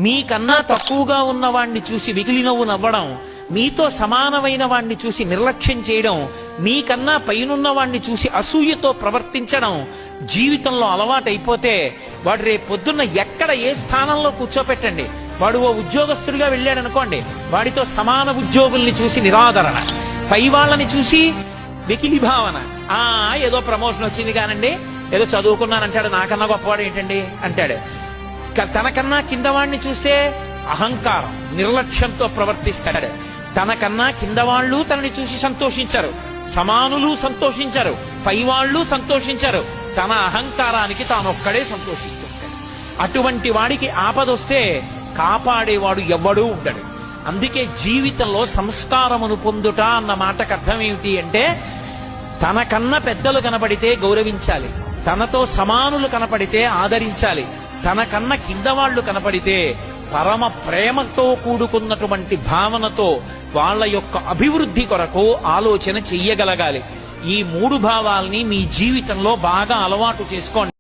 మీకన్నా తక్కువగా ఉన్నవాణ్ణి చూసి వెకిలి నవ్వు నవ్వడం, మీతో సమానమైన వాణ్ణి చూసి నిర్లక్ష్యం చేయడం, మీకన్నా పైనున్న వాణ్ణి చూసి అసూయతో ప్రవర్తించడం జీవితంలో అలవాటైపోతే వాడు రేపు పొద్దున్న ఎక్కడ ఏ స్థానంలో కూర్చోపెట్టండి, వాడు ఓ ఉద్యోగస్తుడిగా వెళ్ళాడు అనుకోండి, వాడితో సమాన ఉద్యోగుల్ని చూసి నిరాదరణ, పై వాళ్ళని చూసి వెకిలి భావన. ఏదో ప్రమోషన్ వచ్చింది కానండి, ఏదో చదువుకున్నానంటాడు, నాకన్నా గొప్పవాడు ఏంటండి అంటాడు. తనకన్నా కింద వాడిని చూస్తే అహంకారం, నిర్లక్ష్యంతో ప్రవర్తిస్తాడు. తనకన్నా కింద వాళ్ళు తనని చూసి సంతోషించరు, సమానులు సంతోషించరు, పైవాళ్ళు సంతోషించరు, తన అహంకారానికి తానొక్కడే సంతోషిస్తుంటాడు. అటువంటి వాడికి ఆపదొస్తే కాపాడేవాడు ఎవ్వడూ ఉండడు. అందుకే జీవితంలో సంస్కారమును పొందుట అన్న మాటకు అర్థం ఏమిటి అంటే, తనకన్నా పెద్దలు కనపడితే గౌరవించాలి, తనతో సమానులు కనపడితే ఆదరించాలి, తనకన్నా కింద వాళ్ళు కనపడితే పరమ ప్రేమతో కూడుకున్నటువంటి భావనతో వాళ్ళ యొక్క అభివృద్ధి కొరకు ఆలోచన చెయ్యగలగాలి. ఈ మూడు భావాల్ని మీ జీవితంలో బాగా అలవాటు చేసుకోండి.